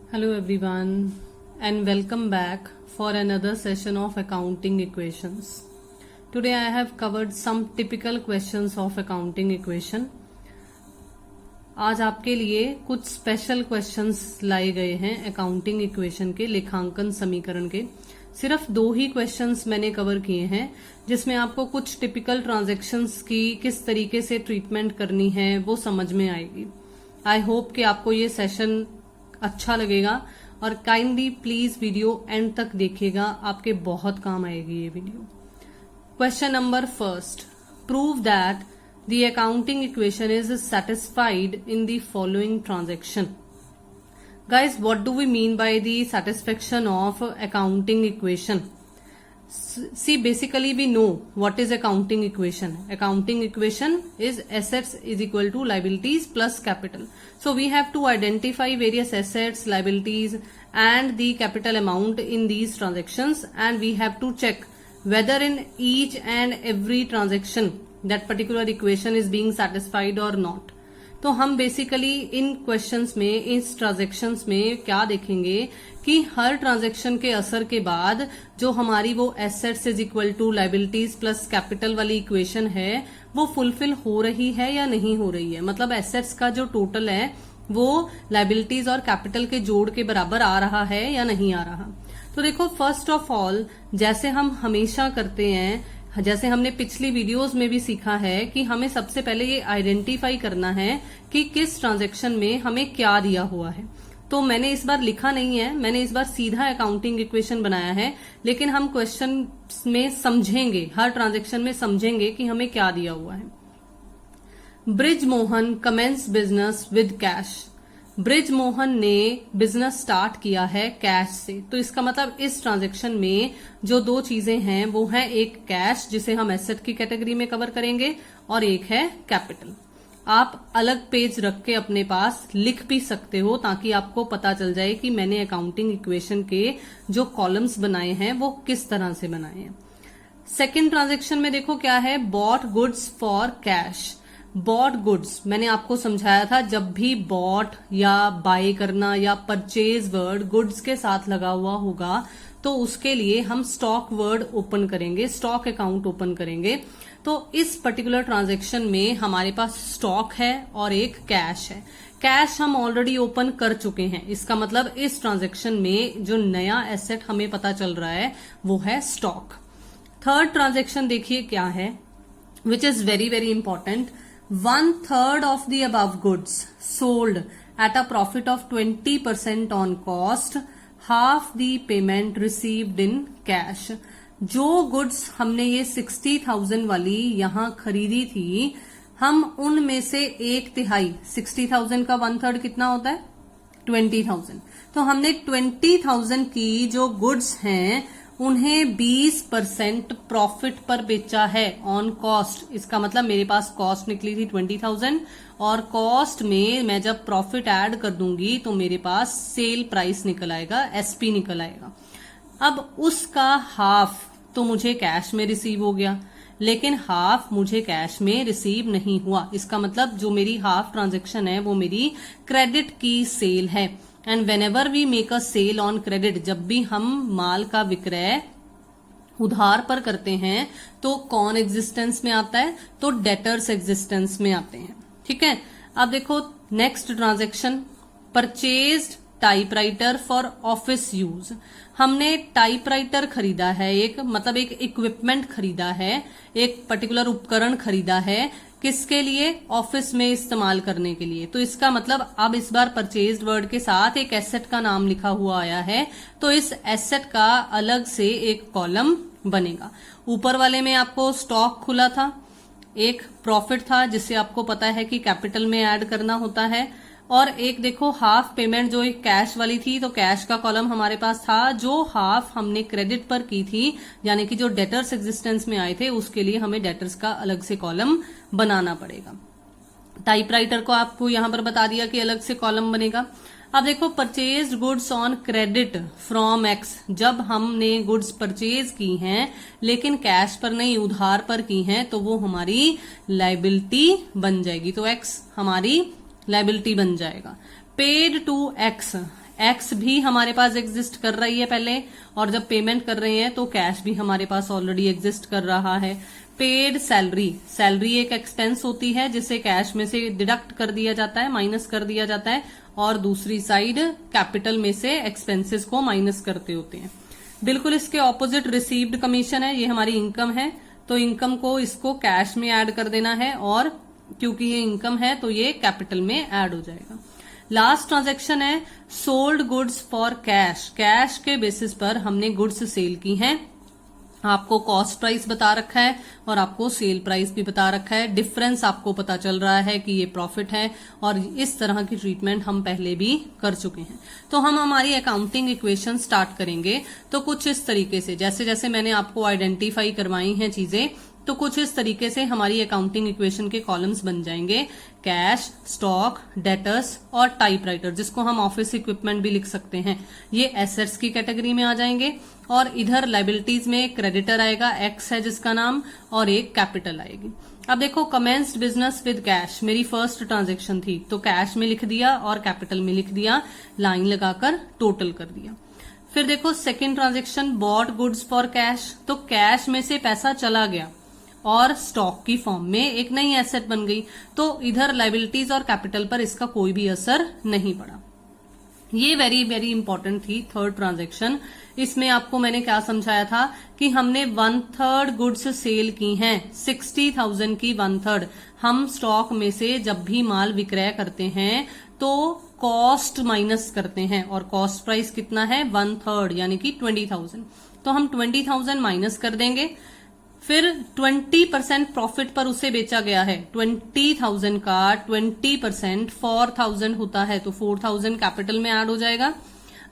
Hello everyone and welcome back for another session of accounting equations. Today I have covered some typical questions of accounting equation. आज आपके लिए कुछ special questions लाए गए हैं accounting equation के लेखांकन समीकरण के. सिर्फ 2 ही क्वेश्चंस मैंने कवर किए हैं जिसमें आपको कुछ टिपिकल ट्रांजैक्शंस की किस तरीके से ट्रीटमेंट करनी है वो समझ में आएगी. आई होप कि आपको ये सेशन अच्छा लगेगा और काइंडली प्लीज वीडियो एंड तक देखिएगा, आपके बहुत काम आएगी ये video. Question number first, prove that the accounting equation is satisfied in the following transaction. Guys, what do we mean by the satisfaction of accounting equation? See, basically we know what is accounting equation. Accounting equation is assets is equal to liabilities plus capital. So we have to identify various assets, liabilities and the capital amount in these transactions, and we have to check whether in each and every transaction that particular equation is being satisfied or not. तो हम basically इन questions में, इस transactions में क्या देखेंगे कि हर transaction के असर के बाद जो हमारी वो assets is equal to liabilities plus capital वाली इक्वेशन है वो फुलफिल हो रही है या नहीं हो रही है. मतलब एसेट्स का जो टोटल है वो लायबिलिटीज और कैपिटल के जोड़ के बराबर आ रहा है या नहीं आ रहा. तो देखो, फर्स्ट ऑफ ऑल जैसे हम हमेशा करते हैं, जैसे हमने पिछली वीडियोस में भी सीखा है कि हमें सबसे पहले ये आइडेंटिफाई करना है कि किस ट्रांजैक्शन में हमें क्या दिया हुआ है. तो मैंने इस बार लिखा नहीं है, मैंने इस बार सीधा अकाउंटिंग इक्वेशन बनाया है, लेकिन हम क्वेश्चन में समझेंगे, हर ट्रांजैक्शन में समझेंगे कि हमें क्या दिया हुआ है. Brij Mohan commences business with cash. Brij Mohan ने बिजनेस स्टार्ट किया है कैश से. तो इसका मतलब इस ट्रांजैक्शन में जो 2 चीजें हैं वो है एक कैश जिसे हम एसेट की कैटेगरी में कवर करेंगे और एक है कैपिटल. आप अलग पेज रख के अपने पास लिख भी सकते हो ताकि आपको पता चल जाए कि मैंने अकाउंटिंग इक्वेशन के जो कॉलम्स बनाए हैं वो किस तरह से बनाए हैं. सेकेंड ट्रांजैक्शन में देखो क्या है, bought goods for cash. Bought goods मैंने आपको समझाया था, जब भी बॉट या बाय करना या परचेज वर्ड गुड्स के साथ लगा हुआ होगा तो उसके लिए हम स्टॉक वर्ड ओपन करेंगे, स्टॉक अकाउंट ओपन करेंगे. तो इस पर्टिकुलर ट्रांजैक्शन में हमारे पास स्टॉक है और एक कैश है. कैश हम ऑलरेडी ओपन कर चुके हैं, इसका मतलब इस ट्रांजैक्शन में जो नया एसेट हमें पता चल रहा है वो है स्टॉक. थर्ड ट्रांजैक्शन देखिए क्या है, which is very very important. 1/3 of the above goods sold at a profit of 20% on cost, half the payment received in cash. जो गुड्स हमने ये 60,000 वाली यहां खरीदी थी, हम उनमें से 1/3, 60,000 का 1/3 कितना होता है 20,000. तो हमने 20,000 की जो गुड्स हैं उन्हें 20% प्रॉफिट पर बेचा है ऑन कॉस्ट. इसका मतलब मेरे पास कॉस्ट निकली थी 20,000 और कॉस्ट में मैं जब प्रॉफिट ऐड कर दूंगी तो मेरे पास सेल प्राइस निकल आएगा, एसपी निकल आएगा. अब उसका हाफ तो मुझे कैश में रिसीव हो गया, लेकिन हाफ मुझे कैश में रिसीव नहीं हुआ. इसका मतलब जो मेरी हाफ ट्रांजैक्शन है वो मेरी क्रेडिट की सेल है. And whenever we make a sale on credit, जब भी हम माल का विक्रय उधार पर करते हैं तो कौन एग्जिस्टेंस में आता है, तो डेटर्स एग्जिस्टेंस में आते हैं. ठीक है. अब देखो next transaction, purchased typewriter for office use. हमने टाइपराइटर खरीदा है, एक मतलब एक इक्विपमेंट खरीदा है, एक पर्टिकुलर उपकरण खरीदा है, किसके लिए, ऑफिस में इस्तेमाल करने के लिए. तो इसका मतलब अब इस बार परचेज्ड वर्ड के साथ एक एसेट का नाम लिखा हुआ आया है, तो इस एसेट का अलग से एक कॉलम बनेगा. ऊपर वाले में आपको स्टॉक खुला था, एक प्रॉफिट था जिसे आपको पता है कि कैपिटल में ऐड करना होता है, और एक देखो हाफ पेमेंट जो एक कैश वाली थी, तो कैश का कॉलम हमारे पास था. जो हाफ हमने क्रेडिट पर की थी, यानी कि जो डेटर्स एग्जिस्टेंस में आए थे, उसके लिए हमें डेटर्स का अलग से कॉलम बनाना पड़ेगा. टाइपराइटर को आपको यहां पर बता दिया कि अलग से कॉलम बनेगा. अब देखो purchased goods on credit from x. जब हमने गुड्स परचेज की हैं लेकिन कैश पर नहीं उधार पर की हैं तो वो हमारी लायबिलिटी बन जाएगी. तो एक्स हमारी लायबिलिटी बन जाएगा. पेड टू एक्स, एक्स भी हमारे पास एग्जिस्ट कर रही है पहले, और जब पेमेंट कर रहे हैं तो कैश भी हमारे पास ऑलरेडी एग्जिस्ट कर रहा है। पेड सैलरी, सैलरी एक एक्सपेंस होती है जिसे कैश में से डिडक्ट कर दिया जाता है, माइनस कर दिया जाता है, और दूसरी साइड कैपिटल में से एक्सपेंसेस को माइनस करते होते हैं। बिल्कुल इसके ऑपोजिट रिसीव्ड कमीशन है, ये हमारी इनकम है, तो इनकम को इसको कैश में ऐड कर देना है, और क्योंकि ये इनकम है तो ये कैपिटल में ऐड हो जाएगा। लास्ट ट्रांजैक्शन है sold goods for cash, cash के बेसिस पर हमने गुड्स सेल की हैं। आपको कॉस्ट प्राइस बता रखा है और आपको सेल प्राइस भी बता रखा है, डिफरेंस आपको पता चल रहा है कि ये प्रॉफिट है, और इस तरह की ट्रीटमेंट हम पहले भी कर चुके हैं। तो हम हमारी अकाउंटिंग इक्वेशन स्टार्ट करेंगे तो कुछ इस तरीके से, जैसे जैसे मैंने आपको आइडेंटिफाई करवाई हैं चीजें, तो कुछ इस तरीके से हमारी अकाउंटिंग इक्वेशन के कॉलम्स बन जाएंगे। कैश, स्टॉक, डेटर्स और टाइपराइटर, जिसको हम ऑफिस इक्विपमेंट भी लिख सकते हैं, ये एसेट्स की कैटेगरी में आ जाएंगे। और इधर लायबिलिटीज में क्रेडिटर आएगा, एक्स है जिसका नाम, और एक कैपिटल आएगी। अब देखो, कमेंस्ड बिजनेस विद कैश मेरी फर्स्ट ट्रांजेक्शन थी, तो कैश में लिख दिया और कैपिटल में लिख दिया, लाइन लगाकर टोटल कर दिया। फिर देखो second transaction, bought goods for cash, तो कैश में से पैसा चला गया और स्टॉक की फॉर्म में एक नई एसेट बन गई, तो इधर लायबिलिटीज और कैपिटल पर इसका कोई भी असर नहीं पड़ा। ये वेरी वेरी इंपॉर्टेंट थी थर्ड ट्रांजैक्शन। इसमें आपको मैंने क्या समझाया था कि हमने 1/3 गुड्स सेल की हैं, 60,000 की 1/3। हम स्टॉक में से जब भी माल विक्रय करते हैं तो कॉस्ट माइनस करते हैं, और कॉस्ट प्राइस कितना है 1/3 यानी कि 20,000, तो हम 20,000 माइनस कर देंगे। फिर 20% प्रॉफिट पर उसे बेचा गया है, 20,000 का 20% 4,000 होता है, तो 4,000 कैपिटल में ऐड हो जाएगा।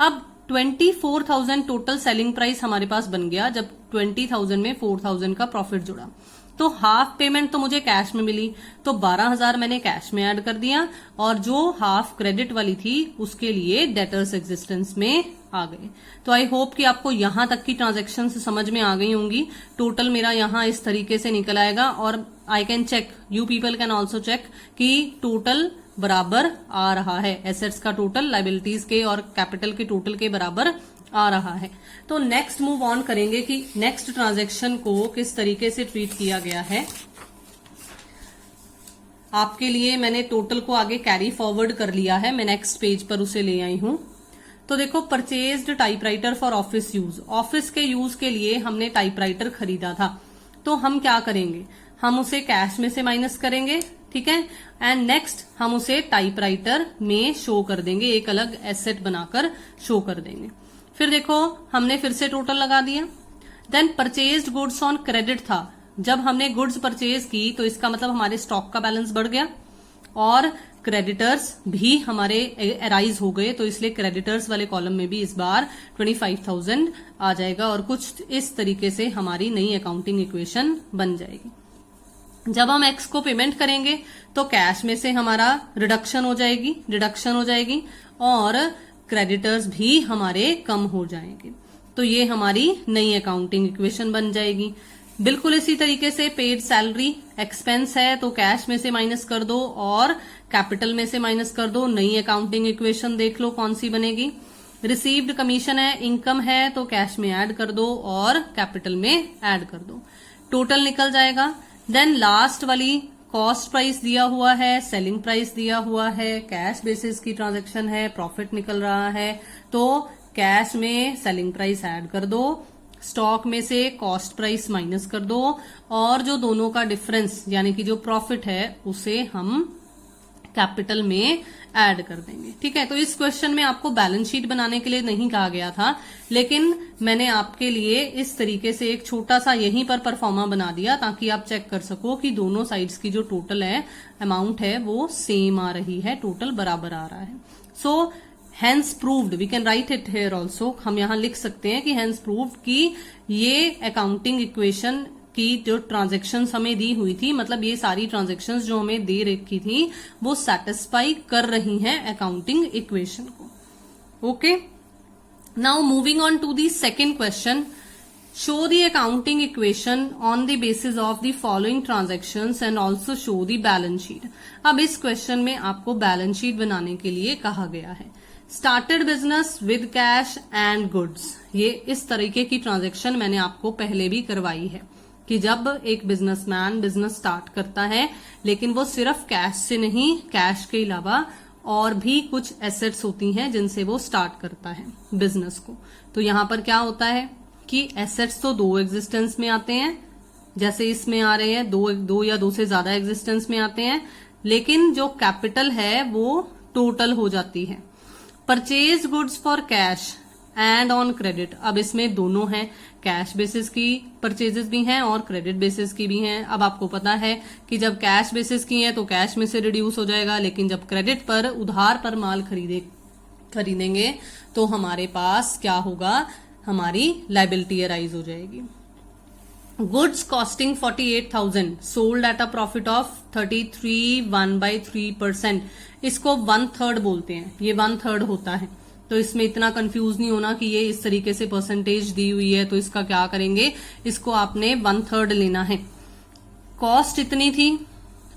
अब 24,000 टोटल सेलिंग प्राइस हमारे पास बन गया जब 20,000 में 4,000 का प्रॉफिट जुड़ा, तो हाफ पेमेंट तो मुझे कैश में मिली, तो 12,000 मैंने कैश में ऐड कर दिया, और जो हाफ क्रेडिट वाली थी उसके लिए डेटर्स एग्जिस्टेंस में आ गए। तो आई होप कि आपको यहां तक की ट्रांजैक्शन समझ में आ गई होंगी। टोटल मेरा यहां इस तरीके से निकल आएगा, और I can check, you people can also check कि टोटल बराबर आ रहा है, एसेट्स का टोटल लायबिलिटीज के और कैपिटल के टोटल के बराबर आ रहा है। तो नेक्स्ट मूव ऑन करेंगे कि नेक्स्ट ट्रांजैक्शन को किस तरीके से ट्रीट किया गया है। आपके लिए मैंने टोटल को आगे कैरी फॉरवर्ड कर लिया है, मैं नेक्स्ट पेज पर उसे ले आई हूं। तो देखो, purchased typewriter for office use, office के यूज के लिए हमने टाइपराइटर खरीदा था, तो हम क्या करेंगे, हम उसे कैश में से माइनस करेंगे, ठीक है, एंड नेक्स्ट हम उसे टाइपराइटर में शो कर देंगे, एक अलग एसेट बनाकर शो कर देंगे। फिर देखो, हमने फिर से टोटल लगा दिया। Then purchased goods on credit था, जब हमने गुड्स परचेज की तो इसका मतलब हमारे स्टॉक का बैलेंस बढ़ गया, और क्रेडिटर्स भी हमारे अराइज हो गए, तो इसलिए क्रेडिटर्स वाले कॉलम में भी इस बार 25,000 आ जाएगा, और कुछ इस तरीके से हमारी नई अकाउंटिंग इक्वेशन बन जाएगी। जब हम एक्स को पेमेंट करेंगे तो कैश में से हमारा डिडक्शन हो जाएगी, और क्रेडिटर्स भी हमारे कम हो जाएंगे, तो ये हमारी नई अकाउंटिंग इक्वेशन बन जाएगी। बिल्कुल इसी तरीके से पेड सैलरी एक्सपेंस है तो कैश में से माइनस कर दो और कैपिटल में से माइनस कर दो, नई अकाउंटिंग इक्वेशन देख लो कौन सी बनेगी। रिसीव्ड कमीशन है, इनकम है, तो कैश में ऐड कर दो और कैपिटल में ऐड कर दो, टोटल निकल जाएगा। देन लास्ट वाली कॉस्ट प्राइस दिया हुआ है, सेलिंग प्राइस दिया हुआ है, कैश बेसिस की ट्रांजैक्शन है, प्रॉफिट निकल रहा है, तो कैश में सेलिंग प्राइस ऐड कर दो, स्टॉक में से कॉस्ट प्राइस माइनस कर दो, और जो दोनों का डिफरेंस यानी कि जो प्रॉफिट है उसे हम कैपिटल में ऐड कर देंगे। ठीक है, तो इस क्वेश्चन में आपको बैलेंस शीट बनाने के लिए नहीं कहा गया था, लेकिन मैंने आपके लिए इस तरीके से एक छोटा सा यहीं पर परफॉर्मा बना दिया ताकि आप चेक कर सको कि दोनों साइड्स की जो टोटल है अमाउंट है वो सेम आ रही है, टोटल बराबर आ रहा है। So hence proved, we can write it here also, हम यहां लिख सकते हैं कि हेंस प्रूव्ड कि ये अकाउंटिंग इक्वेशन की जो ट्रांजैक्शंस हमें दी हुई थी, मतलब ये सारी ट्रांजैक्शंस जो हमें दे रखी थी वो सेटिस्फाई कर रही हैं अकाउंटिंग इक्वेशन को। Okay, now moving on to the second question, show the accounting equation on the basis of the following transactions and also show the balance sheet. अब इस क्वेश्चन में आपको बैलेंस शीट बनाने के लिए कहा गया है। Started business with cash and goods, ये इस तरीके की ट्रांजैक्शन मैंने आपको पहले भी करवाई है कि जब एक बिजनेसमैन बिजनेस स्टार्ट करता है लेकिन वो सिर्फ कैश से नहीं, कैश के अलावा और भी कुछ एसेट्स होती हैं जिनसे वो स्टार्ट करता है बिजनेस को। तो यहां पर क्या होता है कि एसेट्स तो दो एग्जिस्टेंस में आते हैं, जैसे इसमें आ रहे हैं दो या दो से ज्यादा एग्जिस्टेंस में आते हैं, लेकिन जो कैपिटल है वो टोटल हो जाती है। Purchase goods for cash and on credit, अब इसमें दोनों हैं, कैश बेसिस की परचेजेस भी हैं और क्रेडिट बेसिस की भी हैं। अब आपको पता है कि जब कैश बेसिस की है तो कैश में से रिड्यूस हो जाएगा, लेकिन जब क्रेडिट पर उधार पर माल खरीदेंगे तो हमारे पास क्या होगा, हमारी लायबिलिटी अराइज हो जाएगी। Goods costing 48,000 sold at a profit of 33 1/3%, इसको 1/3 बोलते हैं, ये 1/3 होता है। तो इसमें इतना कंफ्यूज नहीं होना कि ये इस तरीके से परसेंटेज दी हुई है तो इसका क्या करेंगे, इसको आपने 1/3 लेना है। कॉस्ट इतनी थी,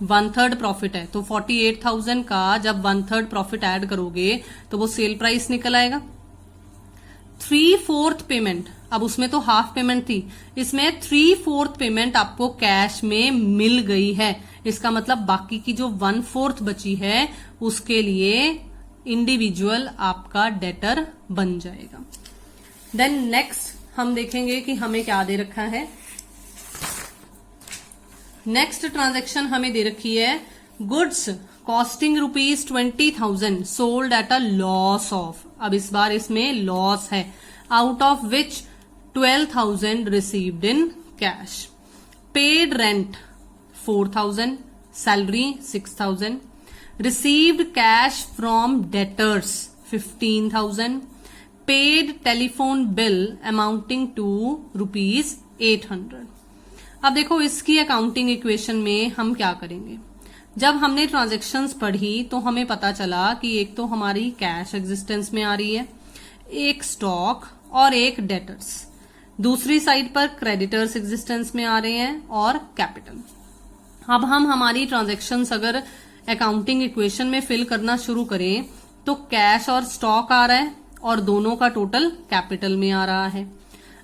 1/3 प्रॉफिट है, तो 48,000 का जब 1/3 प्रॉफिट ऐड करोगे तो वो सेल प्राइस निकल आएगा। 3/4 पेमेंट, अब उसमें तो हाफ पेमेंट थी, इसमें 3/4 पेमेंट आपको कैश में मिल गई है। इसका मतलब बाकी की जो 1/4 बची है उसके लिए इंडिविजुअल आपका डेटर बन जाएगा। देन नेक्स्ट हम देखेंगे कि हमें क्या दे रखा है। नेक्स्ट ट्रांजैक्शन हमें दे रखी है goods costing ₹20,000 sold at a loss of, अब इस बार इसमें लॉस है, out of which 12,000 received in cash. Paid rent 4,000, salary 6,000, received cash from debtors 15,000, paid telephone bill amounting to ₹800। अब देखो इसकी अकाउंटिंग इक्वेशन में हम क्या करेंगे। जब हमने ट्रांजैक्शंस पढ़ी तो हमें पता चला कि एक तो हमारी कैश एग्जिस्टेंस में आ रही है, एक स्टॉक और एक डेटर्स, दूसरी साइड पर क्रेडिटर्स एग्जिस्टेंस में आ रहे हैं और कैपिटल। अब हम हमारी ट्रांजैक्शंस अगर अकाउंटिंग इक्वेशन में फिल करना शुरू करें तो कैश और स्टॉक आ रहा है और दोनों का टोटल कैपिटल में आ रहा है।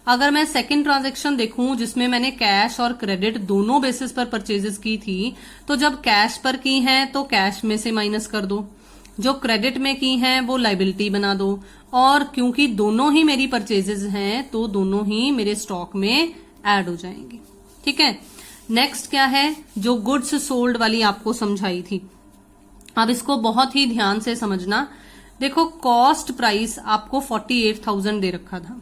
अगर मैं सेकंड ट्रांजैक्शन देखूं जिसमें मैंने कैश और क्रेडिट दोनों बेसिस पर परचेजेस की थी, तो जब कैश पर की हैं तो कैश में से माइनस कर दो, जो क्रेडिट में की हैं वो लायबिलिटी बना दो, और क्योंकि दोनों ही मेरी परचेजेस हैं तो दोनों ही मेरे स्टॉक में ऐड हो जाएंगी। ठीक है, नेक्स्ट क्या है, जो गुड्स सोल्ड वाली आपको समझाई थी, अब इसको बहुत ही ध्यान से समझना। देखो कॉस्ट प्राइस आपको 48,000 दे रखा था,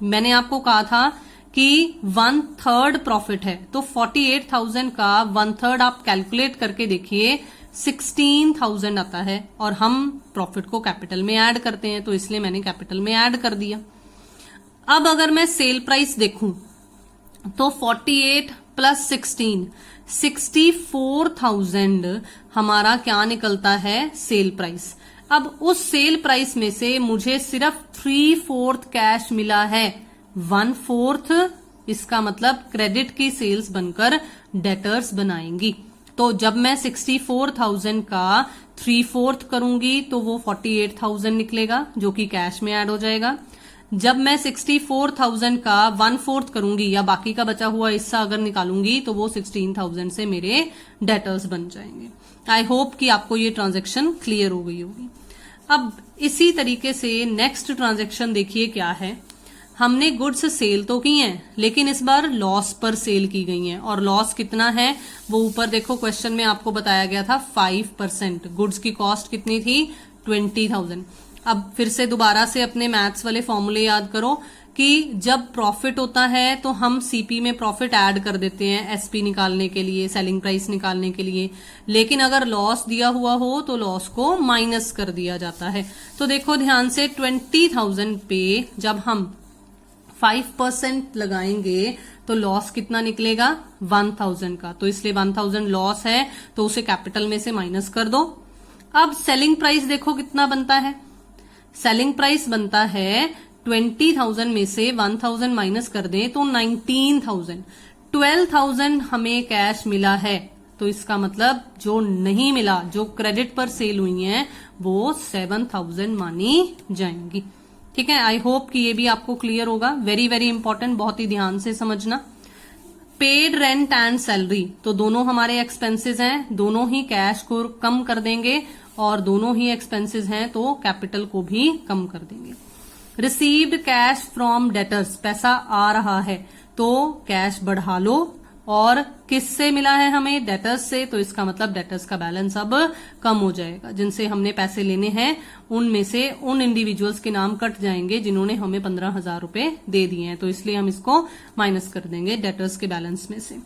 मैंने आपको कहा था कि 1/3 प्रॉफिट है, तो 48,000 का 1/3 आप कैलकुलेट करके देखिए 16,000 आता है, और हम प्रॉफिट को कैपिटल में ऐड करते हैं तो इसलिए मैंने कैपिटल में ऐड कर दिया। अब अगर मैं सेल प्राइस देखूं तो 48 + 16 64,000 हमारा क्या निकलता है, सेल प्राइस। अब उस सेल प्राइस में से मुझे सिर्फ 3/4 कैश मिला है, 1/4 इसका मतलब क्रेडिट की सेल्स बनकर डेटर्स बनाएंगी। तो जब मैं 64,000 का 3/4 करूंगी तो वो 48,000 निकलेगा जो कि कैश में ऐड हो जाएगा। जब मैं 64,000 का 1/4 करूंगी या बाकी का बचा हुआ हिस्सा अगर निकालूंगी तो वो 16,000 से मेरे डेटर्स बन जाएंगे। आई होप कि आपको ये ट्रांजैक्शन क्लियर हो गई होगी। अब इसी तरीके से नेक्स्ट ट्रांजैक्शन देखिए क्या है। हमने गुड्स सेल तो की हैं लेकिन इस बार लॉस पर सेल की गई हैं, और लॉस कितना है वो ऊपर देखो क्वेश्चन में आपको बताया गया था 5%। गुड्स की कॉस्ट कितनी थी, 20,000। अब फिर से दोबारा से अपने मैथ्स वाले फॉर्मूले याद करो कि जब प्रॉफिट होता है तो हम सीपी में प्रॉफिट ऐड कर देते हैं एसपी निकालने के लिए, सेलिंग प्राइस निकालने के लिए, लेकिन अगर लॉस दिया हुआ हो तो लॉस को माइनस कर दिया जाता है। तो देखो ध्यान से 20,000 पे जब हम 5% लगाएंगे तो लॉस कितना निकलेगा, 1,000 का, तो इसलिए 1,000 लॉस है तो उसे कैपिटल में से माइनस कर दो। अब सेलिंग प्राइस देखो कितना बनता है, सेलिंग प्राइस बनता है 20,000 में से 1,000 माइनस कर दें तो 19,000। 12,000 हमें कैश मिला है, तो इसका मतलब जो नहीं मिला, जो क्रेडिट पर सेल हुई हैं, वो 7,000 मानी जाएंगी। ठीक है, आई होप कि ये भी आपको क्लियर होगा। वेरी वेरी इंपॉर्टेंट, बहुत ही ध्यान से समझना। पेड रेंट एंड सैलरी, तो दोनों हमारे एक्सपेंसेस हैं, दोनों ही कैश को कम कर देंगे और दोनों ही एक्सपेंसेस हैं तो कैपिटल को भी कम कर देंगे। रिसीव्ड कैश फ्रॉम डेटर्स, पैसा आ रहा है तो कैश बढ़ा लो, और किससे मिला है हमें? डेटर्स से, तो इसका मतलब डेटर्स का बैलेंस अब कम हो जाएगा। जिनसे हमने पैसे लेने हैं उनमें से उन इंडिविजुअल्स के नाम कट जाएंगे जिन्होंने हमें 15,000 रुपए दे दिए हैं, तो इसलिए हम इसको माइनस कर देंगे डेटर्स के बैलेंस में से।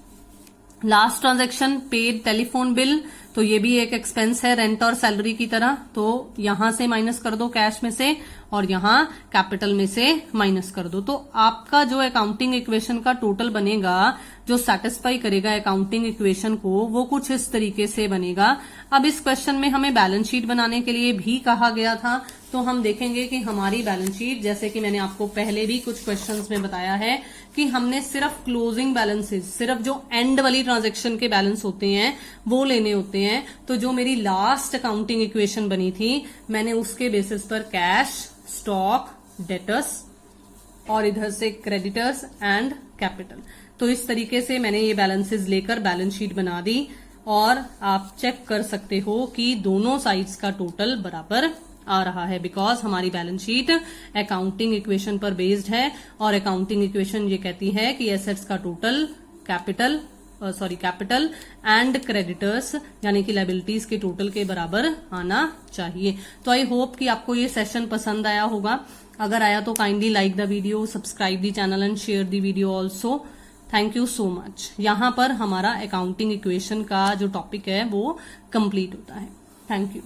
Last transaction paid telephone bill, तो ये भी एक एक्सपेंस है रेंट और सैलरी की तरह, तो यहां से माइनस कर दो कैश में से और यहां कैपिटल में से माइनस कर दो। तो आपका जो अकाउंटिंग इक्वेशन का टोटल बनेगा, जो सेटिस्फाई करेगा अकाउंटिंग इक्वेशन को, वो कुछ इस तरीके से बनेगा। अब इस क्वेश्चन में हमें बैलेंस शीट बनाने के लिए भी कहा गया था, तो हम देखेंगे कि हमारी बैलेंस शीट, जैसे कि मैंने आपको पहले भी कुछ क्वेश्चंस में बताया है कि हमने सिर्फ क्लोजिंग बैलेंसेस, सिर्फ जो एंड वाली ट्रांजैक्शन के बैलेंस होते हैं वो लेने होते हैं। तो जो मेरी लास्ट अकाउंटिंग इक्वेशन बनी थी, मैंने उसके बेसिस पर कैश, स्टॉक, डेटर्स और इधर से क्रेडिटर्स एंड कैपिटल, तो इस तरीके से मैंने ये बैलेंसेस लेकर बैलेंस शीट बना दी। और आप चेक कर सकते हो कि दोनों साइड्स का टोटल बराबर आ रहा है, बिकॉज हमारी बैलेंस शीट अकाउंटिंग इक्वेशन पर बेस्ड है और अकाउंटिंग इक्वेशन ये कहती है कि एसेट्स का टोटल कैपिटल एंड क्रेडिटर्स यानी कि लायबिलिटीज के टोटल के बराबर आना चाहिए। तो आई होप कि आपको ये सेशन पसंद आया होगा। अगर आया तो kindly like the video, subscribe the channel and share the video also. Thank you so much. यहाँ पर हमारा अकाउंटिंग इक्वेशन का जो टॉपिक है वो कंप्लीट होता है। Thank you.